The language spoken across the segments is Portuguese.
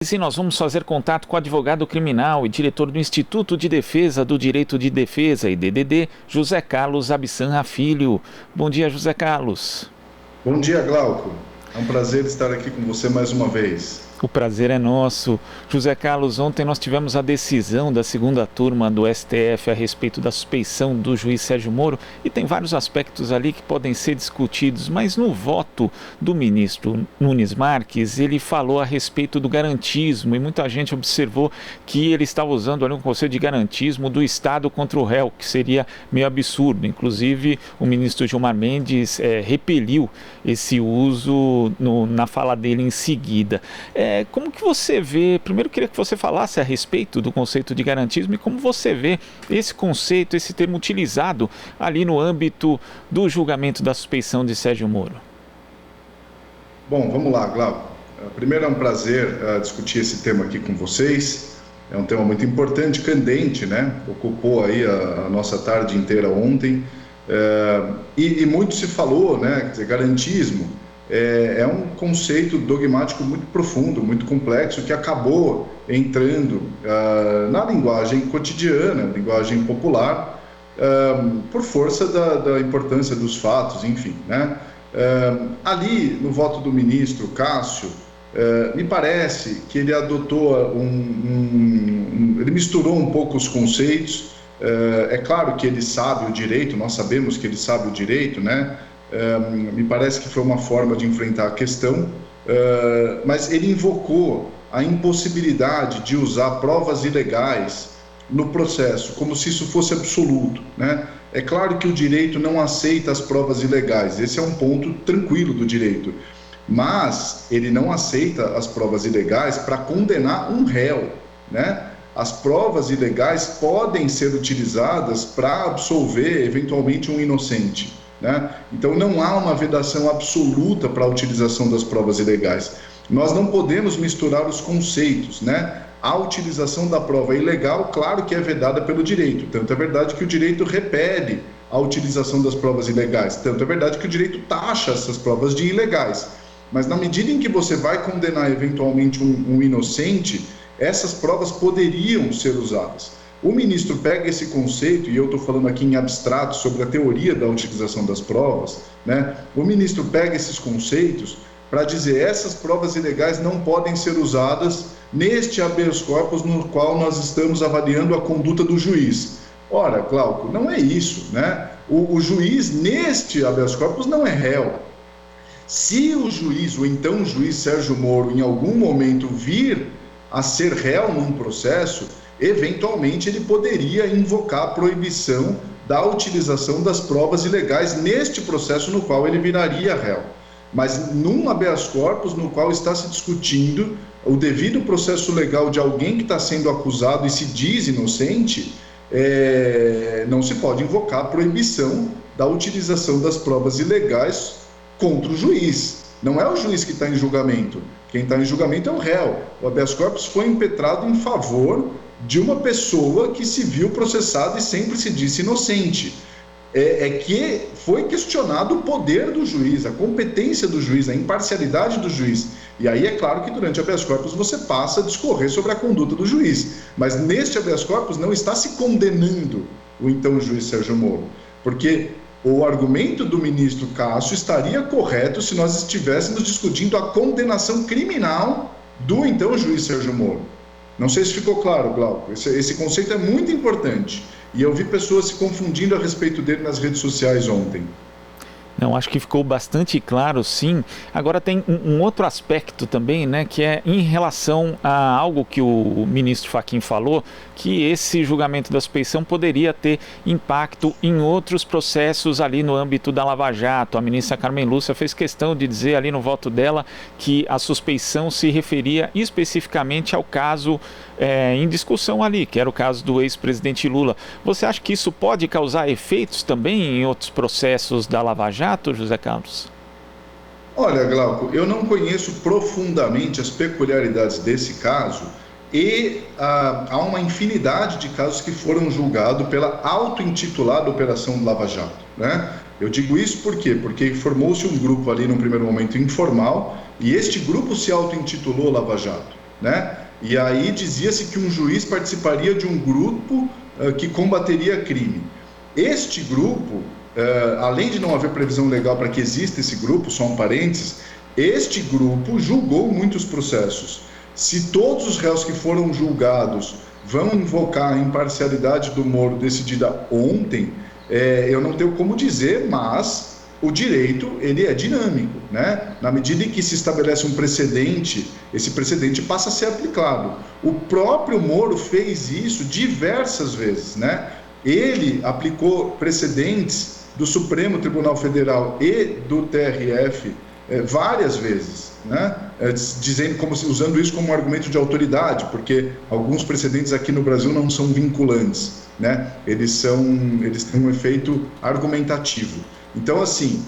E nós vamos fazer contato com o advogado criminal e diretor do Instituto de Defesa do Direito de Defesa, IDDD, José Carlos Abissanra Filho. Bom dia, José Carlos. Bom dia, Glauco. É um prazer estar aqui com você mais uma vez. O prazer é nosso. José Carlos, ontem nós tivemos a decisão da segunda turma do STF a respeito da suspeição do juiz Sérgio Moro e tem vários aspectos ali que podem ser discutidos, mas no voto do ministro Nunes Marques, ele falou a respeito do garantismo e muita gente observou que ele estava usando ali um conceito de garantismo do Estado contra o réu, que seria meio absurdo. Inclusive, o ministro Gilmar Mendes repeliu esse uso na fala dele em seguida. Como que você vê, primeiro queria que você falasse a respeito do conceito de garantismo e como você vê esse conceito, esse termo utilizado ali no âmbito do julgamento da suspeição de Sérgio Moro. Bom, vamos lá, Glauco. Primeiro é um prazer discutir esse tema aqui com vocês. É um tema muito importante, candente, né? Ocupou aí a nossa tarde inteira ontem. E muito se falou, né? Quer dizer, garantismo é um conceito dogmático muito profundo, muito complexo, que acabou entrando na linguagem cotidiana, linguagem popular, por força da importância dos fatos, enfim, né? Ali, no voto do ministro Cássio, me parece que ele adotou ele misturou um pouco os conceitos. É claro que ele sabe o direito, nós sabemos que ele sabe o direito, né? Me parece que foi uma forma de enfrentar a questão, mas ele invocou a impossibilidade de usar provas ilegais no processo, como se isso fosse absoluto, né? É claro que o direito não aceita as provas ilegais, esse é um ponto tranquilo do direito, mas ele não aceita as provas ilegais para condenar um réu, né? As provas ilegais podem ser utilizadas para absolver eventualmente um inocente, né? Então não há uma vedação absoluta para a utilização das provas ilegais. Nós não podemos misturar os conceitos, né? A utilização da prova ilegal, claro que é vedada pelo direito, tanto é verdade que o direito repele a utilização das provas ilegais, tanto é verdade que o direito taxa essas provas de ilegais, mas na medida em que você vai condenar eventualmente um inocente, essas provas poderiam ser usadas. O ministro pega esse conceito, e eu estou falando aqui em abstrato sobre a teoria da utilização das provas, né? O ministro pega esses conceitos para dizer essas provas ilegais não podem ser usadas neste habeas corpus no qual nós estamos avaliando a conduta do juiz. Ora, Glauco, não é isso, né? O juiz neste habeas corpus não é réu. Se o juiz, o então juiz Sérgio Moro, em algum momento vir a ser réu num processo, eventualmente ele poderia invocar a proibição da utilização das provas ilegais neste processo no qual ele viraria réu. Mas num habeas corpus no qual está se discutindo o devido processo legal de alguém que está sendo acusado e se diz inocente, não se pode invocar a proibição da utilização das provas ilegais contra o juiz. Não é o juiz que está em julgamento. Quem está em julgamento é o réu. O habeas corpus foi impetrado em favor de uma pessoa que se viu processada e sempre se disse inocente. Que foi questionado o poder do juiz, a competência do juiz, a imparcialidade do juiz. E aí é claro que durante o habeas corpus você passa a discorrer sobre a conduta do juiz. Mas neste habeas corpus não está se condenando o então juiz Sérgio Moro, porque o argumento do ministro Cássio estaria correto se nós estivéssemos discutindo a condenação criminal do então juiz Sérgio Moro. Não sei se ficou claro, Glauco. Esse conceito é muito importante. E eu vi pessoas se confundindo a respeito dele nas redes sociais ontem. Não, acho que ficou bastante claro, sim. Agora tem um outro aspecto também, né, que é em relação a algo que o ministro Fachin falou, que esse julgamento da suspeição poderia ter impacto em outros processos ali no âmbito da Lava Jato. A ministra Carmen Lúcia fez questão de dizer ali no voto dela que a suspeição se referia especificamente ao caso em discussão ali, que era o caso do ex-presidente Lula. Você acha que isso pode causar efeitos também em outros processos da Lava Jato, José Carlos? Olha, Glauco, eu não conheço profundamente as peculiaridades desse caso e há uma infinidade de casos que foram julgados pela auto-intitulada Operação Lava Jato, né? Eu digo isso por quê? Porque formou-se um grupo ali num primeiro momento informal e este grupo se auto-intitulou Lava Jato. né? E aí dizia-se que um juiz participaria de um grupo que combateria crime. Este grupo, além de não haver previsão legal para que exista esse grupo, só um parênteses, este grupo julgou muitos processos. Se todos os réus que foram julgados vão invocar a imparcialidade do Moro decidida ontem, eu não tenho como dizer, mas o direito ele é dinâmico, né? Na medida em que se estabelece um precedente, esse precedente passa a ser aplicado. O próprio Moro fez isso diversas vezes, né? Ele aplicou precedentes do Supremo Tribunal Federal e do TRF várias vezes, né? Dizendo, usando isso como um argumento de autoridade, porque alguns precedentes aqui no Brasil não são vinculantes, né? Eles têm um efeito argumentativo. Então, assim,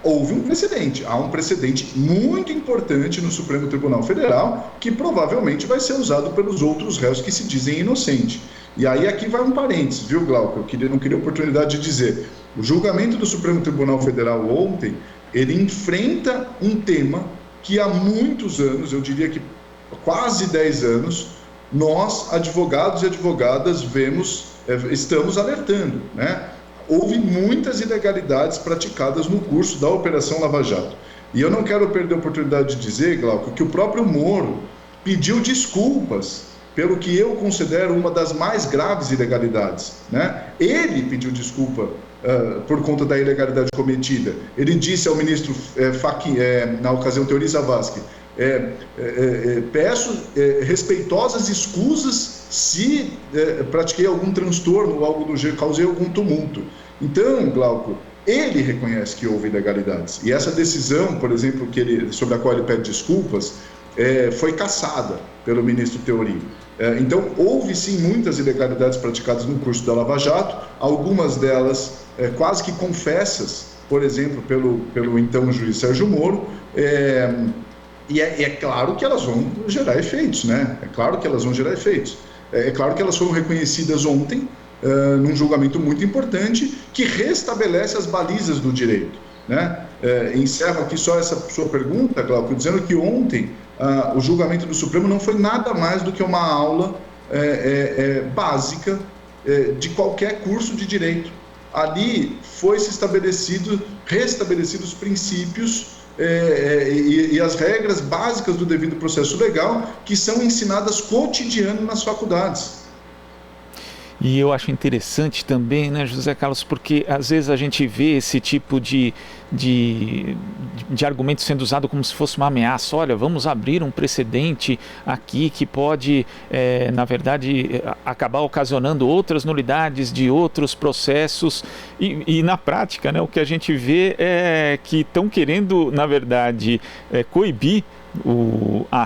houve um precedente, há um precedente muito importante no Supremo Tribunal Federal que provavelmente vai ser usado pelos outros réus que se dizem inocentes. E aí aqui vai um parênteses, viu, Glauco? Eu não queria oportunidade de dizer. O julgamento do Supremo Tribunal Federal ontem, ele enfrenta um tema que há muitos anos, eu diria que quase 10 anos, nós, advogados e advogadas, estamos alertando, né? Houve muitas ilegalidades praticadas no curso da Operação Lava Jato. E eu não quero perder a oportunidade de dizer, Glauco, que o próprio Moro pediu desculpas pelo que eu considero uma das mais graves ilegalidades, né? Ele pediu desculpa por conta da ilegalidade cometida. Ele disse ao ministro Fachin, na ocasião Teori Zavascki, peço respeitosas escusas se pratiquei algum transtorno ou algo do gênero, causei algum tumulto. Então, Glauco, ele reconhece que houve ilegalidades. E essa decisão, por exemplo, sobre a qual ele pede desculpas, foi cassada pelo ministro Teori. Então, houve sim muitas ilegalidades praticadas no curso da Lava Jato, algumas delas quase que confessas, por exemplo, pelo então juiz Sérgio Moro, e é claro que elas vão gerar efeitos, né? É claro que elas vão gerar efeitos. É claro que elas foram reconhecidas ontem, num julgamento muito importante, que restabelece as balizas do direito, né? Encerro aqui só essa sua pergunta, Glauco, dizendo que ontem o julgamento do Supremo não foi nada mais do que uma aula básica de qualquer curso de direito. Ali foi-se restabelecidos os princípios e as regras básicas do devido processo legal que são ensinadas cotidiano nas faculdades. E eu acho interessante também, né, José Carlos, porque às vezes a gente vê esse tipo de argumento sendo usado como se fosse uma ameaça. Olha, vamos abrir um precedente aqui que pode, na verdade, acabar ocasionando outras nulidades de outros processos. E na prática, né, o que a gente vê é que estão querendo, na verdade, coibir a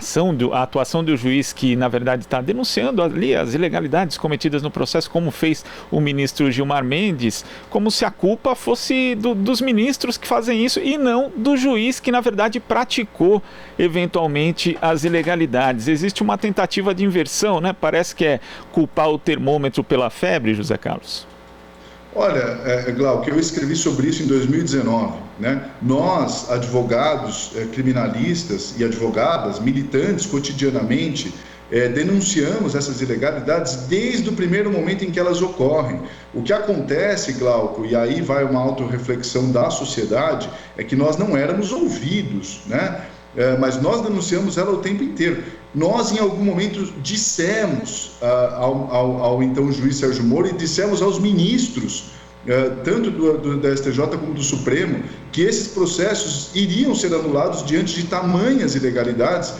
atuação do juiz que, na verdade, está denunciando ali as ilegalidades cometidas no processo, como fez o ministro Gilmar Mendes, como se a culpa fosse dos ministros que fazem isso e não do juiz que, na verdade, praticou eventualmente as ilegalidades. Existe uma tentativa de inversão, né? Parece que é culpar o termômetro pela febre, José Carlos. Olha, Glauco, eu escrevi sobre isso em 2019, né? Nós, advogados, criminalistas e advogadas, militantes cotidianamente, denunciamos essas ilegalidades desde o primeiro momento em que elas ocorrem. O que acontece, Glauco, e aí vai uma autorreflexão da sociedade, é que nós não éramos ouvidos, né? Mas nós denunciamos ela o tempo inteiro. Nós, em algum momento, dissemos ao então juiz Sérgio Moro e dissemos aos ministros, tanto da STJ como do Supremo, que esses processos iriam ser anulados diante de tamanhas ilegalidades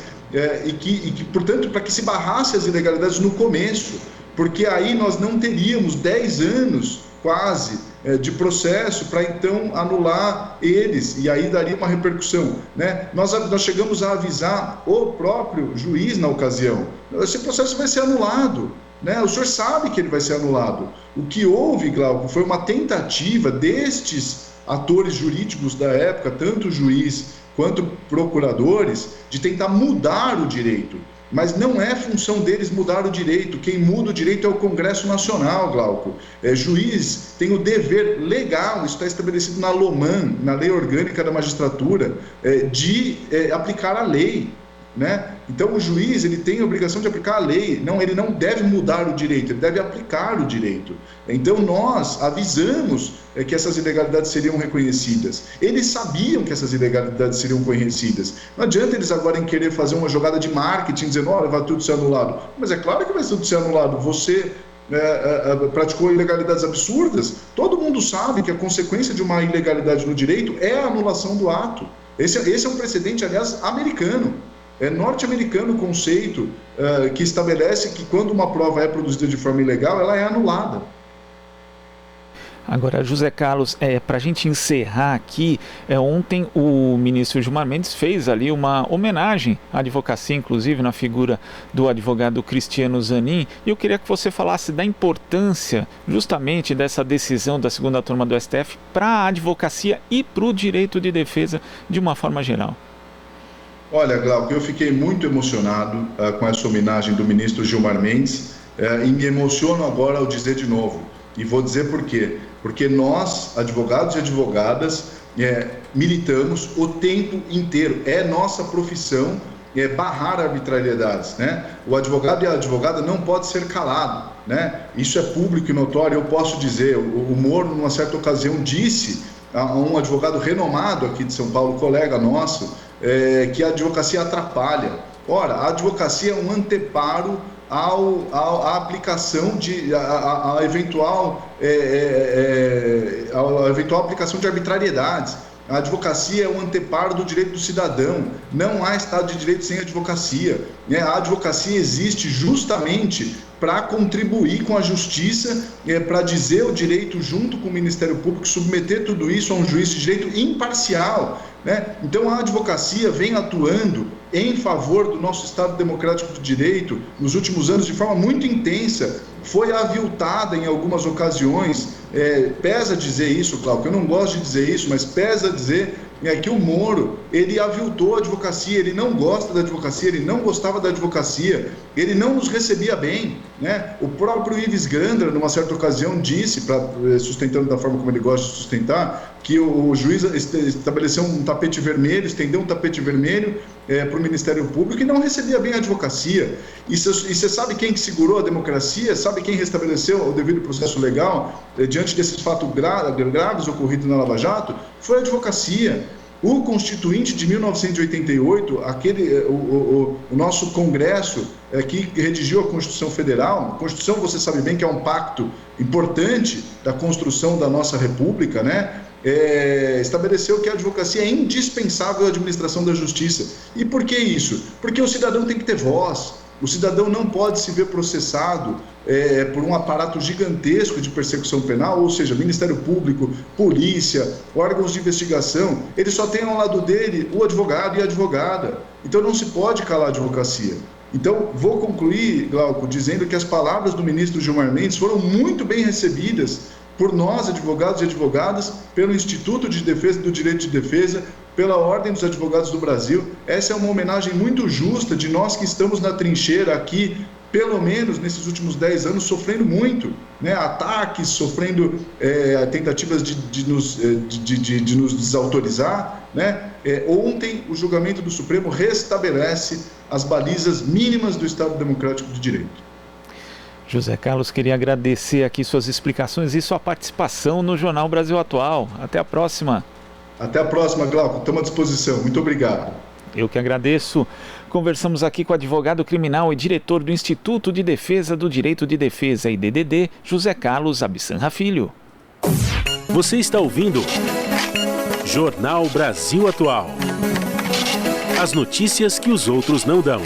e que, portanto, para que se barrasse as ilegalidades no começo, porque aí nós não teríamos 10 anos quase de processo para então anular eles, e aí daria uma repercussão, né? Nós chegamos a avisar o próprio juiz na ocasião: esse processo vai ser anulado, né? O senhor sabe que ele vai ser anulado. O que houve, Glauco, foi uma tentativa destes atores jurídicos da época, tanto o juiz quanto procuradores, de tentar mudar o direito. Mas não é função deles mudar o direito. Quem muda o direito é o Congresso Nacional, Glauco. Juiz tem o dever legal, isso está estabelecido na LOMAN, na Lei Orgânica da Magistratura, de aplicar a lei, né? Então o juiz ele tem a obrigação de aplicar a lei, ele não deve mudar o direito, ele deve aplicar o direito. Então nós avisamos que essas ilegalidades seriam reconhecidas. Eles sabiam que essas ilegalidades seriam reconhecidas. Não adianta eles agora querer fazer uma jogada de marketing dizendo, olha, vai tudo ser anulado. Mas é claro que vai tudo ser anulado. Você praticou ilegalidades absurdas. Todo mundo sabe que a consequência de uma ilegalidade no direito é a anulação do ato. Esse é um precedente, aliás, americano. É norte-americano o conceito que estabelece que quando uma prova é produzida de forma ilegal, ela é anulada. Agora, José Carlos, para a gente encerrar aqui, ontem o ministro Gilmar Mendes fez ali uma homenagem à advocacia, inclusive na figura do advogado Cristiano Zanin, e eu queria que você falasse da importância justamente dessa decisão da segunda turma do STF para a advocacia e para o direito de defesa de uma forma geral. Olha, Glauco, eu fiquei muito emocionado com essa homenagem do ministro Gilmar Mendes e me emociono agora ao dizer de novo. E vou dizer por quê. Porque nós, advogados e advogadas, militamos o tempo inteiro. É nossa profissão barrar arbitrariedades, né? O advogado e a advogada não pode ser calado, né? Isso é público e notório. Eu posso dizer, o Moro, numa certa ocasião, disse a um advogado renomado aqui de São Paulo, colega nosso, que a advocacia atrapalha. Ora, a advocacia é um anteparo à aplicação a eventual aplicação de arbitrariedades. A advocacia é um anteparo do direito do cidadão. Não há Estado de Direito sem advocacia. A advocacia existe justamente para contribuir com a justiça, para dizer o direito junto com o Ministério Público, submeter tudo isso a um juiz de direito imparcial, né? Então a advocacia vem atuando em favor do nosso Estado Democrático de Direito nos últimos anos de forma muito intensa. Foi aviltada em algumas ocasiões, pesa dizer isso, Cláudio, eu não gosto de dizer isso, mas pesa dizer que o Moro, ele aviltou a advocacia, ele não gosta da advocacia, ele não gostava da advocacia, ele não nos recebia bem, né? O próprio Ives Gandra, numa certa ocasião, disse, sustentando da forma como ele gosta de sustentar, que o juiz estabeleceu um tapete vermelho, estendeu um tapete vermelho para o Ministério Público e não recebia bem a advocacia. E você sabe quem que segurou a democracia? Sabe quem restabeleceu o devido processo legal diante desses fatos graves ocorridos na Lava Jato? Foi a advocacia. O Constituinte de 1988, o nosso Congresso que redigiu a Constituição Federal, a Constituição, você sabe bem que é um pacto importante da construção da nossa República, né? Estabeleceu que a advocacia é indispensável à administração da justiça. E por que isso? Porque o cidadão tem que ter voz. O cidadão não pode se ver processado por um aparato gigantesco de persecução penal, ou seja, Ministério Público, polícia, órgãos de investigação. Ele só tem ao lado dele o advogado e a advogada. Então não se pode calar a advocacia. Então vou concluir, Glauco, dizendo que as palavras do ministro Gilmar Mendes foram muito bem recebidas por nós, advogados e advogadas, pelo Instituto de Defesa do Direito de Defesa, pela Ordem dos Advogados do Brasil. Essa é uma homenagem muito justa de nós que estamos na trincheira aqui, pelo menos nesses últimos 10 anos, sofrendo muito, né? Ataques, sofrendo tentativas de nos desautorizar, né? Ontem, o julgamento do Supremo restabelece as balizas mínimas do Estado Democrático de Direito. José Carlos, queria agradecer aqui suas explicações e sua participação no Jornal Brasil Atual. Até a próxima. Até a próxima, Glauco. Estamos à disposição. Muito obrigado. Eu que agradeço. Conversamos aqui com o advogado criminal e diretor do Instituto de Defesa do Direito de Defesa, IDDD, José Carlos Abissanra Filho. Você está ouvindo Jornal Brasil Atual. As notícias que os outros não dão.